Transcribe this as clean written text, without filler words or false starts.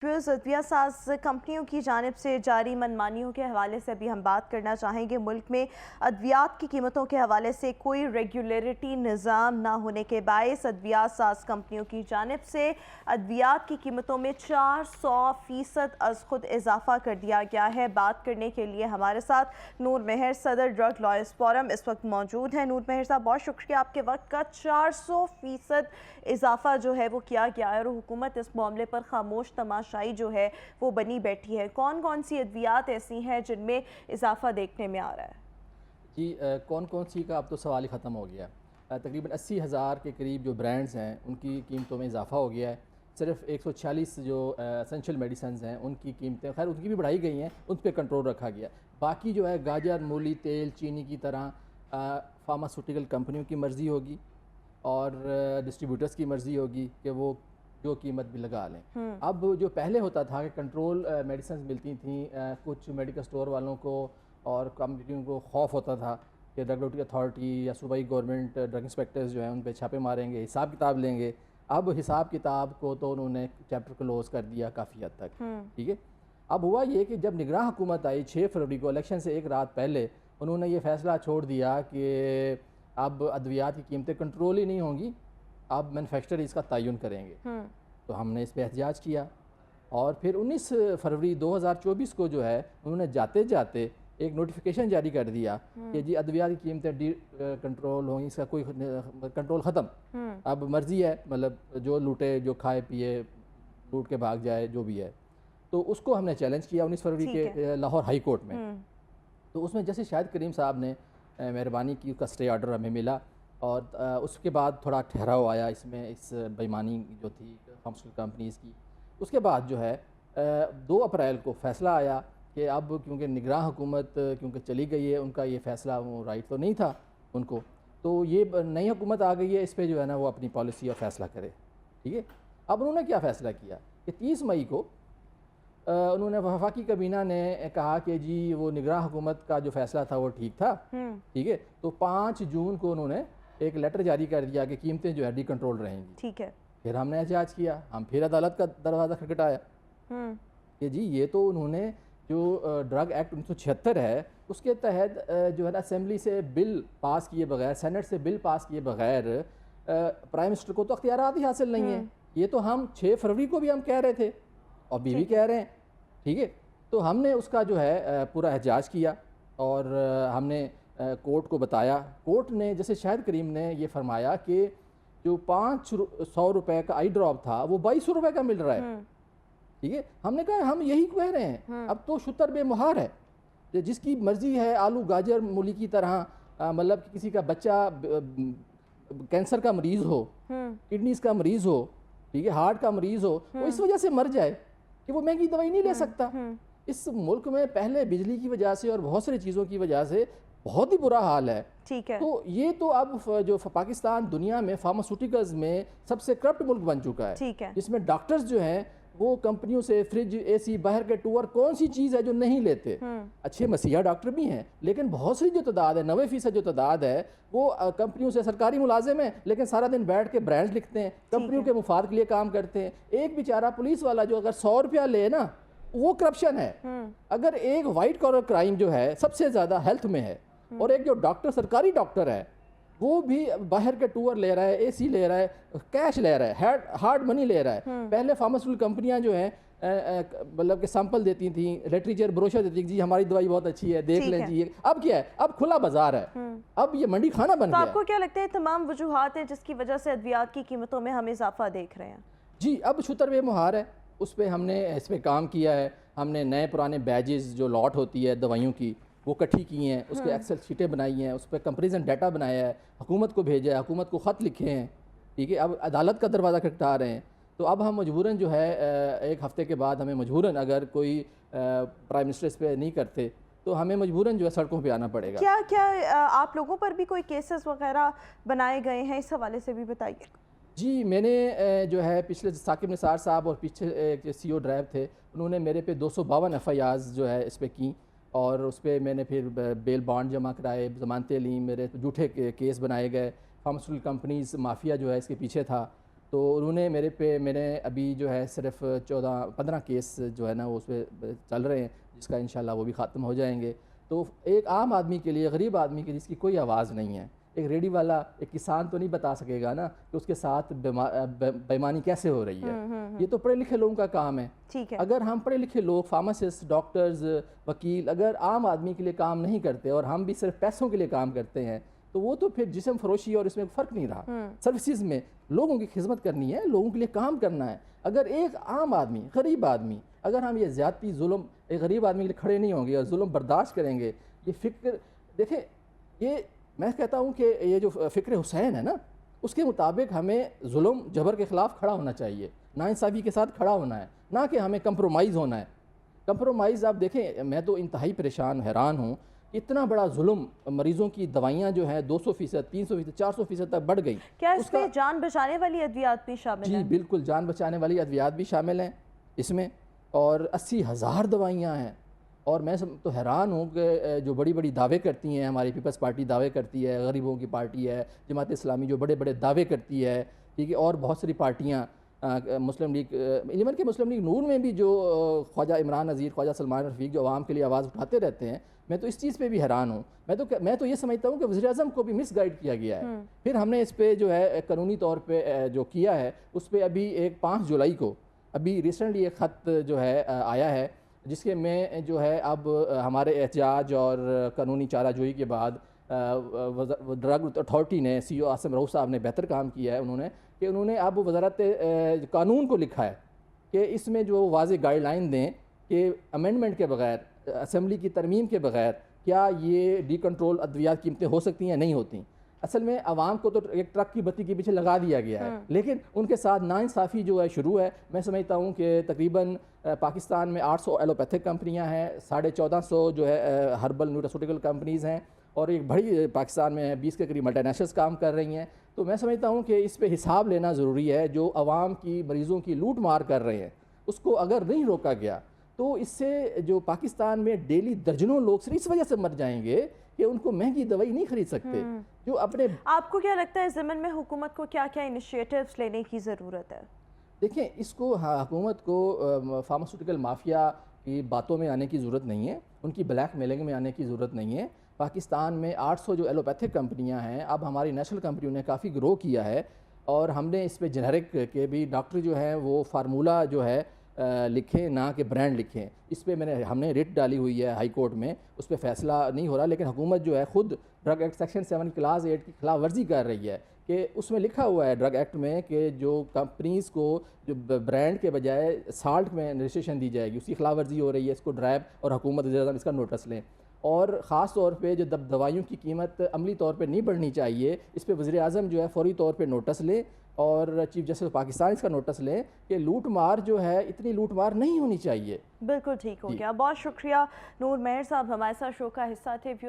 ادویہ ساز کمپنیوں کی جانب سے جاری منمانیوں کے حوالے سے بھی ہم بات کرنا چاہیں گے۔ ملک میں ادویات کی قیمتوں کے حوالے سے کوئی ریگولیٹری نظام نہ ہونے کے باعث ادویات ساز کمپنیوں کی جانب سے ادویات کی قیمتوں میں 400% از خود اضافہ کر دیا گیا ہے۔ بات کرنے کے لیے ہمارے ساتھ نور مہر صدر ڈرگ لائرز فورم اس وقت موجود ہیں۔ نور مہر صاحب، بہت شکریہ آپ کے وقت کا۔ 400% اضافہ جو ہے وہ کیا گیا ہے اور حکومت اس معاملے پر خاموش تماشائی جو ہے وہ بنی بیٹھی ہے۔ کون کون سی ادویات ایسی ہیں جن میں اضافہ دیکھنے میں آ رہا ہے؟ جی کون کون سی کا اب تو سوال ہی ختم ہو گیا۔ تقریباً 80,000 کے قریب جو برانڈز ہیں ان کی قیمتوں میں اضافہ ہو گیا ہے۔ صرف 146 جو اسینشل میڈیسنز ہیں ان کی قیمتیں خیر ان کی بھی بڑھائی گئی ہیں، ان پہ کنٹرول رکھا گیا۔ باقی جو ہے گاجر، مولی، تیل، چینی کی طرح فارماسوٹیکل کمپنیوں کی مرضی ہوگی اور ڈسٹریبیوٹرز کی مرضی ہوگی کہ وہ جو قیمت بھی لگا لیں۔ اب جو پہلے ہوتا تھا کہ کنٹرول میڈیسنز ملتی تھیں، کچھ میڈیکل سٹور والوں کو اور کمپنیوں کو خوف ہوتا تھا کہ ریگولیٹری اتھارٹی یا صوبائی گورنمنٹ ڈرگ انسپیکٹرز جو ہیں ان پہ چھاپے ماریں گے، حساب کتاب لیں گے۔ اب حساب کتاب کو تو انہوں نے چیپٹر کلوز کر دیا کافی حد تک، ٹھیک ہے۔ اب ہوا یہ کہ جب نگراں حکومت آئی 6 فروری کو، الیکشن سے ایک رات پہلے، انہوں نے یہ فیصلہ چھوڑ دیا کہ اب ادویات کی قیمتیں کنٹرول ہی نہیں ہوں گی، اب مینوفیکچرر اس کا تعین کریں گے۔ تو ہم نے اس پہ احتجاج کیا اور پھر 19 فروری 2024 کو جو ہے انہوں نے جاتے جاتے ایک نوٹیفیکیشن جاری کر دیا کہ جی ادویات کی قیمتیں کنٹرول ہوں گی، اس کا کوئی کنٹرول ختم، اب مرضی ہے، مطلب جو لوٹے، جو کھائے پیے، لوٹ کے بھاگ جائے، جو بھی ہے۔ تو اس کو ہم نے چیلنج کیا 19 فروری کے لاہور ہائی کورٹ میں۔ تو اس میں جسٹس شاہد کریم صاحب نے مہربانی کی، اس کا اسٹے آرڈر ہمیں ملا اور اس کے بعد تھوڑا ٹھہراؤ آیا اس میں، اس بےایمانی جو تھی فارماسیوٹیکل کمپنیز کی۔ اس کے بعد جو ہے 2 اپریل کو فیصلہ آیا کہ اب کیونکہ نگراں حکومت کیونکہ چلی گئی ہے، ان کا یہ فیصلہ وہ رائٹ تو نہیں تھا ان کو، تو یہ نئی حکومت آ گئی ہے، اس پہ جو ہے نا وہ اپنی پالیسی اور فیصلہ کرے، ٹھیک ہے۔ اب انہوں نے کیا فیصلہ کیا کہ 30 مئی کو انہوں نے وفاقی کابینہ نے کہا کہ جی وہ نگراں حکومت کا جو فیصلہ تھا وہ ٹھیک تھا، ٹھیک ہے۔ تو 5 جون کو انہوں نے ایک لیٹر جاری کر دیا کہ قیمتیں جو ہے ڈی کنٹرول رہیں گی، ٹھیک ہے۔ پھر ہم نے احتجاج کیا، ہم پھر عدالت کا دروازہ کھٹکھٹایا کہ جی یہ تو انہوں نے جو ڈرگ ایکٹ 1976 ہے اس کے تحت جو ہے نا اسمبلی سے بل پاس کیے بغیر، سینٹ سے بل پاس کیے بغیر پرائم منسٹر کو تو اختیارات ہی حاصل نہیں ہیں۔ یہ تو ہم 6 فروری کو بھی ہم کہہ رہے تھے اور بھی کہہ رہے ہیں، ٹھیک ہے۔ تو ہم نے اس کا جو ہے پورا احتجاج کیا اور ہم نے کورٹ کو بتایا۔ کورٹ نے جیسے شاہد کریم نے یہ فرمایا کہ جو 500 روپے کا آئی ڈراپ تھا وہ 2200 روپے کا مل رہا ہے، ٹھیک ہے۔ ہم نے کہا ہم یہی کہہ رہے ہیں، اب تو شتر بے مہار ہے، جس کی مرضی ہے آلو گاجر مولی کی طرح، مطلب کسی کا بچہ کینسر کا مریض ہو، کڈنیز کا مریض ہو، ٹھیک ہے، ہارٹ کا مریض ہو، وہ اس وجہ سے مر جائے کہ وہ مہنگی دوائی نہیں لے سکتا۔ اس ملک میں پہلے بجلی کی وجہ سے اور بہت ساری چیزوں کی وجہ سے بہت ہی برا حال ہے، ٹھیک ہے۔ تو یہ تو اب جو پاکستان دنیا میں فارماسوٹیکلز میں سب سے کرپٹ ملک بن چکا ہے، ٹھیک ہے، جس میں ڈاکٹرز جو ہیں وہ کمپنیوں سے فریج، اے سی، باہر کے ٹور، کون سی چیز ہے جو نہیں لیتے۔ اچھے مسیحا ڈاکٹر بھی ہیں لیکن بہت سی جو تعداد ہے، 90% جو تعداد ہے وہ کمپنیوں سے سرکاری ملازم ہیں لیکن سارا دن بیٹھ کے برانڈز لکھتے ہیں، کمپنیوں کے مفاد کے لیے کام کرتے ہیں۔ ایک بیچارہ پولیس والا جو اگر 100 روپیہ لے نا وہ کرپشن ہے۔ اگر ایک وائٹ کالر کرائم جو ہے سب سے زیادہ ہیلتھ میں ہے، اور ایک جو ڈاکٹر سرکاری ڈاکٹر ہے وہ بھی باہر کے ٹور لے رہا ہے، اے سی لے رہا ہے، کیش لے رہا ہے، ہارڈ منی لے رہا ہے۔ پہلے فارماسیوٹیکل کمپنیاں جو ہیں مطلب کہ سیمپل دیتی تھیں، لٹریچر بروشر دیتی تھیں، جی ہماری دوائی بہت اچھی ہے، دیکھ لیں جی۔ اب کیا ہے، اب کھلا بازار ہے، اب یہ منڈی کھانا بن گیا ہے۔ تو آپ کو کیا لگتا ہے تمام وجوہات ہیں جس کی وجہ سے ادویات کی قیمتوں میں ہم اضافہ دیکھ رہے ہیں؟ جی اب شتر بے مہار ہے، اس پہ ہم نے اس پہ کام کیا ہے۔ ہم نے نئے پرانے بیجز جو لاٹ ہوتی ہے دوائیوں کی وہ اکٹھی کی ہیں، اس کے ایکسل شیٹیں بنائی ہیں، اس پہ کمپیریزن ڈیٹا بنایا ہے، حکومت کو بھیجا ہے، حکومت کو خط لکھے ہیں، ٹھیک ہے۔ اب عدالت کا دروازہ کھٹکھٹا رہے ہیں، تو اب ہم مجبوراً جو ہے 1 ہفتے کے بعد ہمیں مجبوراً اگر کوئی پرائم منسٹر اس پہ نہیں کرتے تو ہمیں مجبوراً جو ہے سڑکوں پہ آنا پڑے گا۔ کیا آپ لوگوں پر بھی کوئی کیسز وغیرہ بنائے گئے ہیں؟ اس حوالے سے بھی بتائیے۔ جی میں نے جو ہے پچھلے ثاقب نثار صاحب اور پیچھے سی او ڈرائیو تھے، انہوں نے میرے پہ 252 FIRs جو ہے اس پہ کی اور اس پہ میں نے پھر بیل بانڈ جمع کرائے، ضمانتیں لیں، میرے جھوٹے کیس بنائے گئے، فارماسیوٹیکل کمپنیز مافیا جو ہے اس کے پیچھے تھا، تو انہوں نے میں نے ابھی جو ہے صرف 15 کیس جو ہے نا وہ اس پہ چل رہے ہیں، جس کا انشاءاللہ وہ بھی ختم ہو جائیں گے. تو ایک عام آدمی کے لیے، غریب آدمی کے لیے، جس کی کوئی آواز نہیں ہے، ایک ریڈی والا، ایک کسان تو نہیں بتا سکے گا نا کہ اس کے ساتھ بےایمانی کیسے ہو رہی ہے. یہ تو پڑھے لکھے لوگوں کا کام ہے. ٹھیک ہے. اگر ہم پڑھے لکھے لوگ، فارماسسٹ، ڈاکٹرز، وکیل، اگر عام آدمی کے لیے کام نہیں کرتے اور ہم بھی صرف پیسوں کے لیے کام کرتے ہیں، تو وہ تو پھر جسم فروشی اور اس میں فرق نہیں رہا. سروسز میں لوگوں کی خدمت کرنی ہے، لوگوں کے لیے کام کرنا ہے. اگر ایک عام آدمی، غریب آدمی، اگر ہم یہ زیادتی، ظلم ایک غریب آدمی کے لیے کھڑے نہیں ہوں گے اور ظلم برداشت کریں گے، یہ فکر دیکھیں، یہ میں کہتا ہوں کہ یہ جو فکر حسین ہے نا، اس کے مطابق ہمیں ظلم جبر کے خلاف کھڑا ہونا چاہیے، ناانصافی کے ساتھ کھڑا ہونا ہے، نہ کہ ہمیں کمپرومائز ہونا ہے. کمپرومائز آپ دیکھیں، میں تو انتہائی پریشان، حیران ہوں، اتنا بڑا ظلم، مریضوں کی دوائیاں جو ہیں 200%، 300%، 400% تک بڑھ گئی. کیا اس میں جان بچانے والی ادویات بھی شامل ہیں؟ جی بالکل، جان بچانے والی ادویات بھی شامل ہیں اس میں، اور 80,000 دوائیاں ہیں. اور میں تو حیران ہوں کہ جو بڑی بڑی دعوے کرتی ہیں، ہماری پیپلز پارٹی دعوے کرتی ہے، غریبوں کی پارٹی ہے، جماعت اسلامی جو بڑے بڑے دعوے کرتی ہے، ٹھیک ہے، اور بہت ساری پارٹیاں، مسلم لیگ، ایون کہ مسلم لیگ نون میں بھی جو خواجہ عمران نذیر، خواجہ سلمان رفیق جو عوام کے لیے آواز اٹھاتے رہتے ہیں. میں تو اس چیز پہ بھی حیران ہوں. میں تو یہ سمجھتا ہوں کہ وزیر اعظم کو بھی مس گائیڈ کیا گیا ہے. پھر ہم نے اس پہ جو ہے قانونی طور پہ جو کیا ہے، اس پہ ابھی 5 جولائی کو ابھی ریسنٹلی ایک خط جو ہے آیا ہے، جس کے میں جو ہے اب ہمارے احتجاج اور قانونی چارہ جوئی کے بعد ڈرگ اتھارٹی نے، سی او عاصم رؤف صاحب نے بہتر کام کیا ہے. انہوں نے اب وزارت قانون کو لکھا ہے کہ اس میں جو واضح گائیڈ لائن دیں کہ امینڈمنٹ کے بغیر، اسمبلی کی ترمیم کے بغیر، کیا یہ ڈی کنٹرول ادویات قیمتیں ہو سکتی ہیں، نہیں ہوتی. اصل میں عوام کو تو ایک ٹرک کی بتی کے پیچھے لگا دیا گیا ہے، لیکن ان کے ساتھ ناانصافی جو ہے شروع ہے. میں سمجھتا ہوں کہ تقریباً پاکستان میں 800 ایلوپیتھک کمپنیاں ہیں، 1450 جو ہے ہربل نیوٹراسوٹیکل کمپنیز ہیں، اور ایک بڑی پاکستان میں 20 کے قریب ملٹی نیشنلز کام کر رہی ہیں. تو میں سمجھتا ہوں کہ اس پہ حساب لینا ضروری ہے. جو عوام کی، مریضوں کی لوٹ مار کر رہے ہیں، اس کو اگر نہیں روکا گیا تو اس سے جو پاکستان میں ڈیلی درجنوں لوگ صرف اس وجہ سے مر جائیں گے کہ ان کو مہنگی دوائی نہیں خرید سکتے. جو اپنے آپ کو کیا لگتا ہے اس ضمن میں حکومت کو کیا کیا انیشیٹوز لینے کی ضرورت ہے؟ دیکھیں، اس کو حکومت کو فارماسیوٹیکل مافیا کی باتوں میں آنے کی ضرورت نہیں ہے، ان کی بلیک میلنگ میں آنے کی ضرورت نہیں ہے. پاکستان میں 800 جو ایلوپیتھک کمپنیاں ہیں، اب ہماری نیشنل کمپنیوں نے کافی گرو کیا ہے، اور ہم نے اس پہ جنرک کے بھی ڈاکٹر جو ہیں وہ فارمولہ جو ہے لکھیں، نہ کہ برانڈ لکھیں. اس پہ ہم نے ریٹ ڈالی ہوئی ہے ہائی کورٹ میں، اس پہ فیصلہ نہیں ہو رہا، لیکن حکومت جو ہے خود ڈرگ ایکٹ سیکشن 7 کلاس 8 کی خلاف ورزی کر رہی ہے کہ اس میں لکھا ہوا ہے ڈرگ ایکٹ میں کہ جو کمپنیز کو جو برانڈ کے بجائے سالٹ میں رجسٹریشن دی جائے گی، اس کی خلاف ورزی ہو رہی ہے. اس کو ڈرائب اور حکومت اس کا نوٹس لیں. اور خاص طور پہ جو دوائیوں کی قیمت عملی طور پہ نہیں بڑھنی چاہیے، اس پہ وزیر اعظم جو ہے فوری طور پہ نوٹس لیں، اور چیف جسٹس پاکستان اس کا نوٹس لیں کہ لوٹ مار جو ہے، اتنی لوٹ مار نہیں ہونی چاہیے. بالکل ٹھیک ہو گیا. بہت شکریہ نور مہر صاحب، ہمارے ساتھ شو کا حصہ تھے.